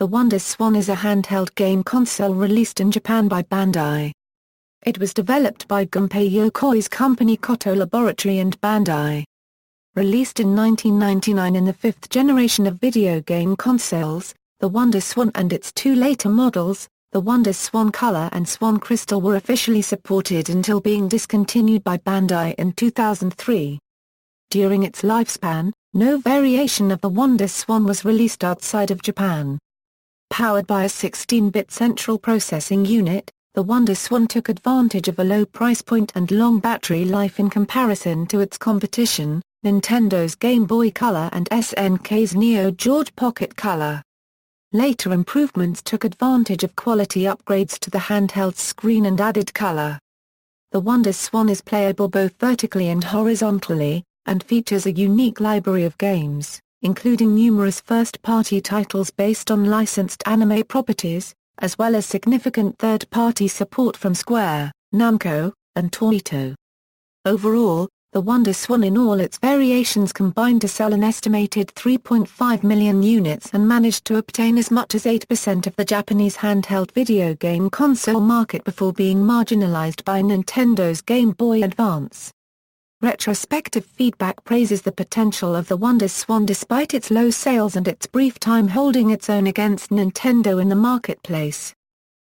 the WonderSwan is a handheld game console released in Japan by Bandai. It was developed by Gunpei Yokoi's company Koto Laboratory and Bandai. Released in 1999 in the fifth generation of video game consoles, the WonderSwan and its two later models, the WonderSwan Color and SwanCrystal, were officially supported until being discontinued by Bandai in 2003. During its lifespan, no variation of the WonderSwan was released outside of Japan. Powered by a 16-bit central processing unit, the WonderSwan took advantage of a low price point and long battery life in comparison to its competition, Nintendo's Game Boy Color and SNK's Neo Geo Pocket Color. Later improvements took advantage of quality upgrades to the handheld screen and added color. The WonderSwan is playable both vertically and horizontally, and features a unique library of games, including numerous first-party titles based on licensed anime properties, as well as significant third-party support from Square, Namco, and Taito. Overall, the WonderSwan in all its variations combined to sell an estimated 3.5 million units and managed to obtain as much as 8% of the Japanese handheld video game console market before being marginalized by Nintendo's Game Boy Advance. Retrospective feedback praises the potential of the WonderSwan despite its low sales and its brief time holding its own against Nintendo in the marketplace.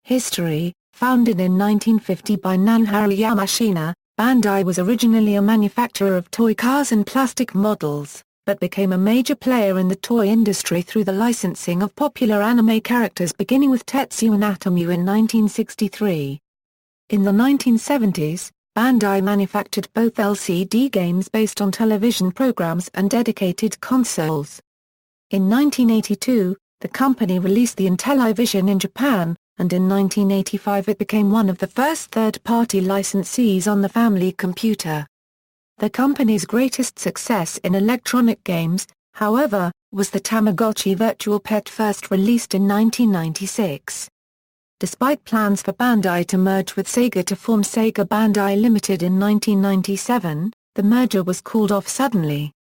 History: founded in 1950 by Nanharu Yamashina, Bandai was originally a manufacturer of toy cars and plastic models, but became a major player in the toy industry through the licensing of popular anime characters beginning with Tetsuya and Atomu in 1963. In the 1970s, Bandai manufactured both LCD games based on television programs and dedicated consoles. In 1982, the company released the Intellivision in Japan, and in 1985 it became one of the first third-party licensees on the Family Computer. The company's greatest success in electronic games, however, was the Tamagotchi Virtual Pet, first released in 1996. Despite plans for Bandai to merge with Sega to form Sega Bandai Limited in 1997, the merger was called off suddenly.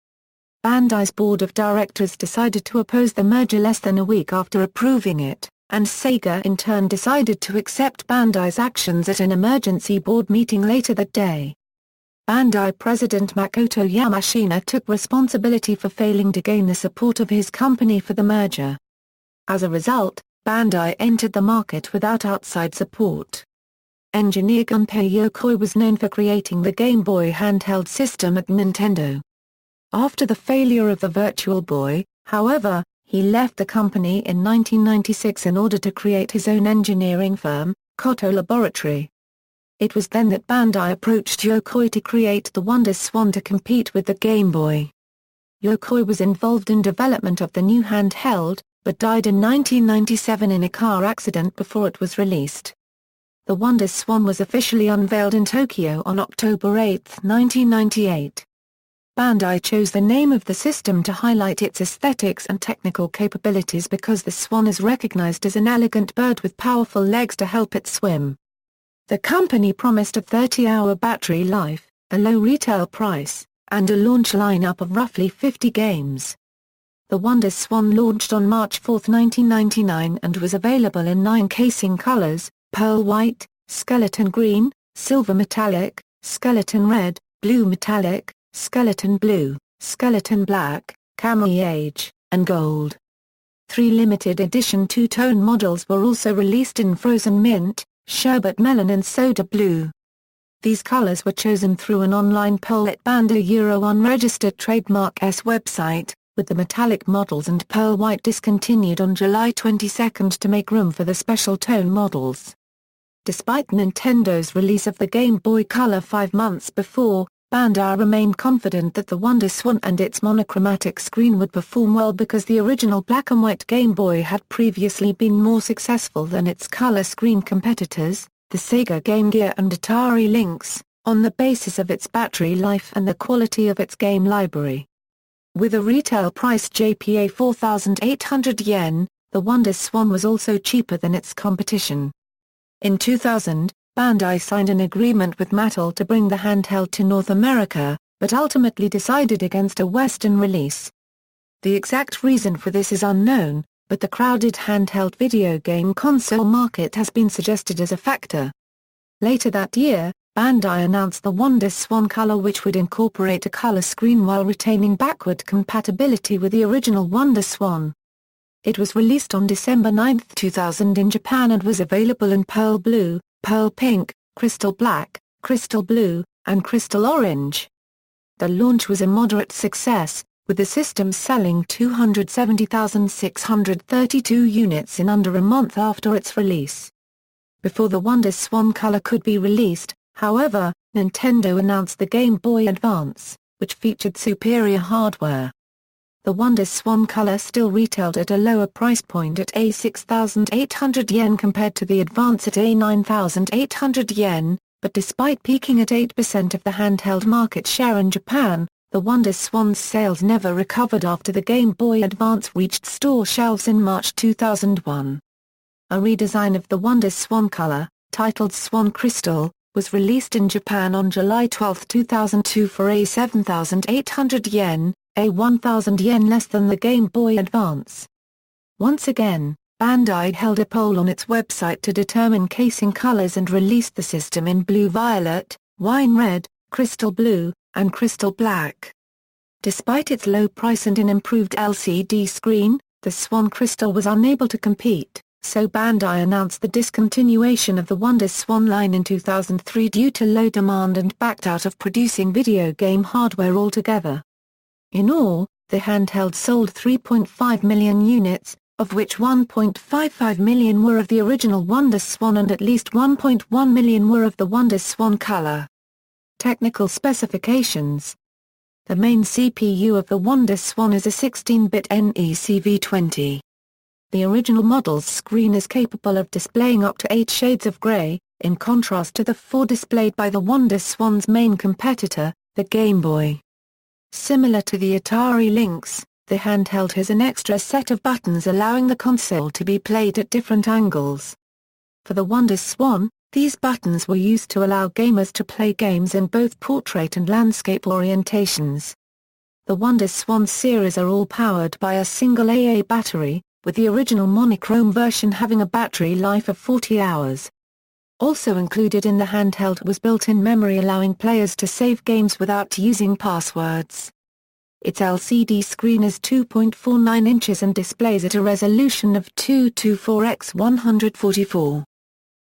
Bandai's board of directors decided to oppose the merger less than a week after approving it, and Sega in turn decided to accept Bandai's actions at an emergency board meeting later that day. Bandai president Makoto Yamashina took responsibility for failing to gain the support of his company for the merger. As a result, Bandai entered the market without outside support. Engineer Gunpei Yokoi was known for creating the Game Boy handheld system at Nintendo. After the failure of the Virtual Boy, however, he left the company in 1996 in order to create his own engineering firm, Koto Laboratory. It was then that Bandai approached Yokoi to create the WonderSwan to compete with the Game Boy. Yokoi was involved in development of the new handheld, but died in 1997 in a car accident before it was released. The WonderSwan was officially unveiled in Tokyo on October 8, 1998. Bandai chose the name of the system to highlight its aesthetics and technical capabilities because the swan is recognized as an elegant bird with powerful legs to help it swim. The company promised a 30-hour battery life, a low retail price, and a launch lineup of roughly 50 games. The WonderSwan launched on March 4, 1999 and was available in 9 casing colors: pearl white, skeleton green, silver metallic, skeleton red, blue metallic, skeleton blue, skeleton black, camouflage, and gold. 3 limited edition two-tone models were also released in frozen mint, sherbet melon and soda blue. These colors were chosen through an online poll at Bandai unregistered trademark's website, with the metallic models and pearl white discontinued on July 22 to make room for the special tone models. Despite Nintendo's release of the Game Boy Color 5 months before, Bandai remained confident that the WonderSwan and its monochromatic screen would perform well because the original black-and-white Game Boy had previously been more successful than its color screen competitors, the Sega Game Gear and Atari Lynx, on the basis of its battery life and the quality of its game library. With a retail price JPY 4,800 yen, the WonderSwan was also cheaper than its competition. In 2000, Bandai signed an agreement with Mattel to bring the handheld to North America, but ultimately decided against a Western release. The exact reason for this is unknown, but the crowded handheld video game console market has been suggested as a factor. Later that year, Bandai announced the WonderSwan Color, which would incorporate a color screen while retaining backward compatibility with the original WonderSwan. It was released on December 9, 2000 in Japan and was available in Pearl Blue, Pearl Pink, Crystal Black, Crystal Blue, and Crystal Orange. The launch was a moderate success, with the system selling 270,632 units in under a month after its release. Before the WonderSwan Color could be released, however, Nintendo announced the Game Boy Advance, which featured superior hardware. The WonderSwan Color still retailed at a lower price point at a6,800 yen compared to the Advance at a9,800 yen, but despite peaking at 8% of the handheld market share in Japan, the WonderSwan's sales never recovered after the Game Boy Advance reached store shelves in March 2001. A redesign of the WonderSwan Color, titled SwanCrystal, was released in Japan on July 12, 2002 for a7,800 yen, a 1,000 yen less than the Game Boy Advance. Once again, Bandai held a poll on its website to determine casing colors and released the system in blue-violet, wine-red, crystal blue, and crystal black. Despite its low price and an improved LCD screen, the SwanCrystal was unable to compete, so Bandai announced the discontinuation of the WonderSwan line in 2003 due to low demand and backed out of producing video game hardware altogether. In all, the handheld sold 3.5 million units, of which 1.55 million were of the original WonderSwan and at least 1.1 million were of the WonderSwan Color. Technical specifications. The main CPU of the WonderSwan is a 16-bit NECV20. The original model's screen is capable of displaying up to 8 shades of gray, in contrast to the 4 displayed by the WonderSwan's main competitor, the Game Boy. Similar to the Atari Lynx, the handheld has an extra set of buttons allowing the console to be played at different angles. For the WonderSwan, these buttons were used to allow gamers to play games in both portrait and landscape orientations. The WonderSwan series are all powered by a single AA battery, with the original monochrome version having a battery life of 40 hours. Also included in the handheld was built-in memory allowing players to save games without using passwords. Its LCD screen is 2.49 inches and displays at a resolution of 224x144.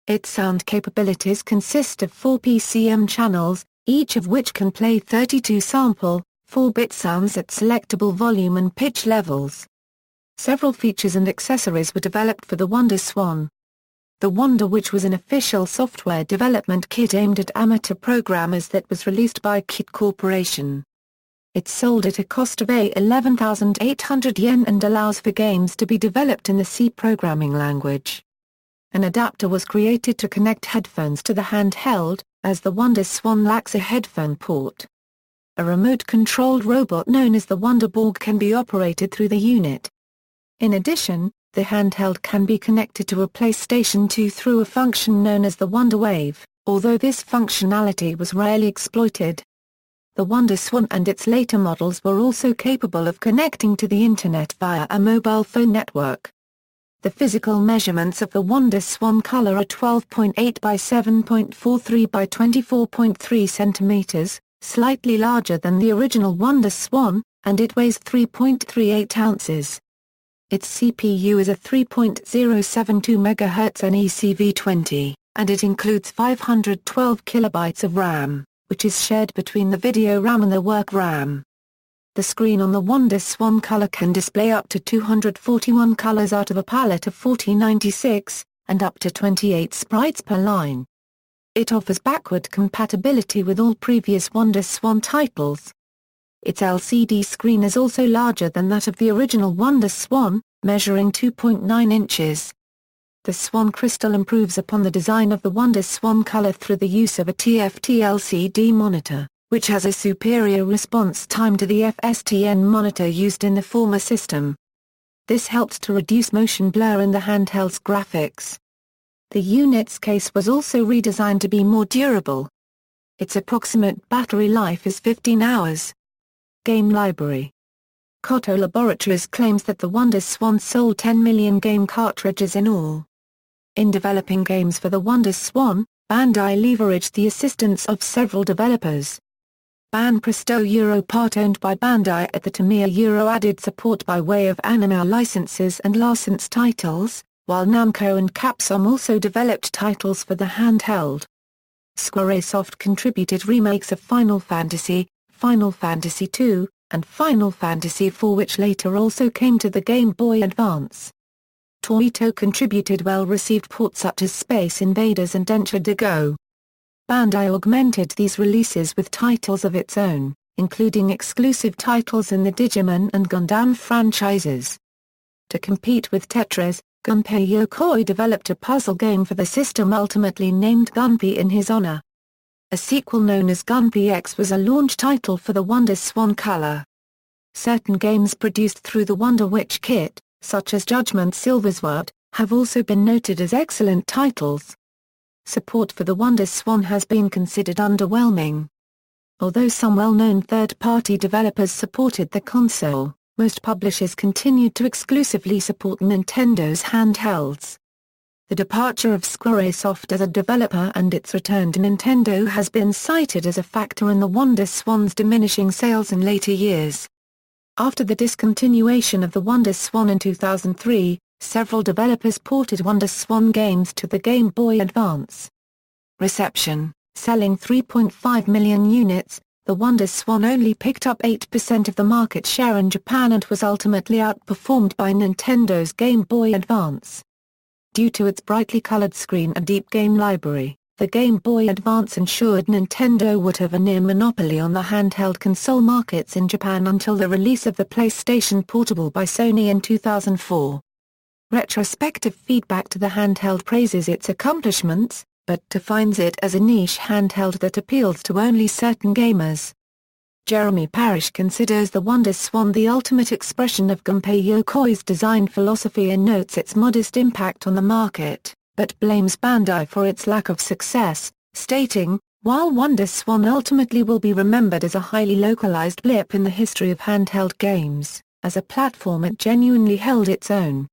Its sound capabilities consist of 4 PCM channels, each of which can play 32 sample, 4-bit sounds at selectable volume and pitch levels. Several features and accessories were developed for the WonderSwan. The Wonder, which was an official software development kit aimed at amateur programmers that was released by Kit Corporation. It sold at a cost of a11,800 yen and allows for games to be developed in the C programming language. An adapter was created to connect headphones to the handheld, as the WonderSwan lacks a headphone port. A remote-controlled robot known as the Wonderborg can be operated through the unit. In addition, the handheld can be connected to a PlayStation 2 through a function known as the WonderWave, although this functionality was rarely exploited. The WonderSwan and its later models were also capable of connecting to the Internet via a mobile phone network. The physical measurements of the WonderSwan Color are 12.8 by 7.43 by 24.3 centimeters, slightly larger than the original WonderSwan, and it weighs 3.38 ounces. Its CPU is a 3.072 MHz NECV20, and it includes 512 kilobytes of RAM, which is shared between the video RAM and the work RAM. The screen on the WonderSwan Color can display up to 241 colors out of a palette of 4096, and up to 28 sprites per line. It offers backward compatibility with all previous WonderSwan titles. Its LCD screen is also larger than that of the original WonderSwan, measuring 2.9 inches. The SwanCrystal improves upon the design of the WonderSwan Color through the use of a TFT LCD monitor, which has a superior response time to the FSTN monitor used in the former system. This helps to reduce motion blur in the handheld's graphics. The unit's case was also redesigned to be more durable. Its approximate battery life is 15 hours. Game library. Koto Laboratories claims that the WonderSwan sold 10 million game cartridges in all. In developing games for the WonderSwan, Bandai leveraged the assistance of several developers. SwanCrystal Euro part owned by Bandai at the Tamiya Euro added support by way of anime licenses and licensed titles, while Namco and Capcom also developed titles for the handheld. Squaresoft contributed remakes of Final Fantasy, Final Fantasy II, and Final Fantasy IV, which later also came to the Game Boy Advance. Torito contributed well-received ports such as Space Invaders and Denture de Go. Bandai augmented these releases with titles of its own, including exclusive titles in the Digimon and Gundam franchises. To compete with Tetris, Gunpei Yokoi developed a puzzle game for the system ultimately named Gunpei in his honor. A sequel known as Gunpei X was a launch title for the WonderSwan Color. Certain games produced through the Wonder Witch kit, such as Judgment Silversword, have also been noted as excellent titles. Support for the WonderSwan has been considered underwhelming. Although some well-known third-party developers supported the console, most publishers continued to exclusively support Nintendo's handhelds. The departure of Squaresoft as a developer and its return to Nintendo has been cited as a factor in the WonderSwan's diminishing sales in later years. After the discontinuation of the WonderSwan in 2003, several developers ported WonderSwan games to the Game Boy Advance. Reception: selling 3.5 million units, the WonderSwan only picked up 8% of the market share in Japan and was ultimately outperformed by Nintendo's Game Boy Advance. Due to its brightly colored screen and deep game library, the Game Boy Advance ensured Nintendo would have a near monopoly on the handheld console markets in Japan until the release of the PlayStation Portable by Sony in 2004. Retrospective feedback to the handheld praises its accomplishments, but defines it as a niche handheld that appeals to only certain gamers. Jeremy Parish considers the WonderSwan the ultimate expression of Gunpei Yokoi's design philosophy and notes its modest impact on the market, but blames Bandai for its lack of success, stating, "While WonderSwan ultimately will be remembered as a highly localized blip in the history of handheld games, as a platform it genuinely held its own."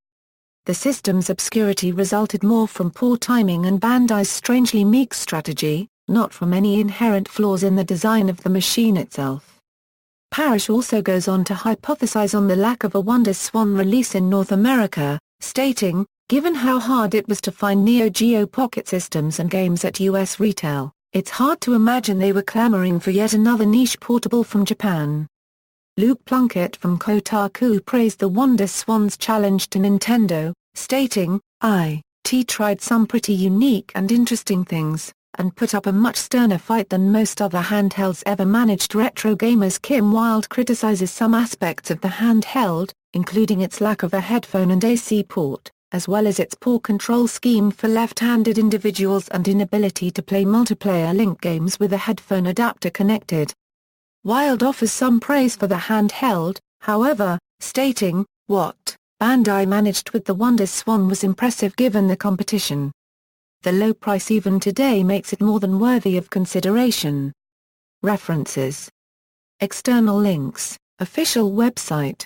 The system's obscurity resulted more from poor timing and Bandai's strangely meek strategy, not from any inherent flaws in the design of the machine itself. Parish also goes on to hypothesize on the lack of a WonderSwan release in North America, stating, "Given how hard it was to find Neo Geo Pocket systems and games at US retail, it's hard to imagine they were clamoring for yet another niche portable from Japan." Luke Plunkett from Kotaku praised the WonderSwan's challenge to Nintendo, stating, "It tried some pretty unique and interesting things, and put up a much sterner fight than most other handhelds ever managed." Retro Gamers Kim Wilde criticizes some aspects of the handheld, including its lack of a headphone and AC port, as well as its poor control scheme for left-handed individuals and inability to play multiplayer link games with a headphone adapter connected. Wilde offers some praise for the handheld, however, stating, "What Bandai managed with the WonderSwan was impressive given the competition. The low price even today makes it more than worthy of consideration." References: External links, official website.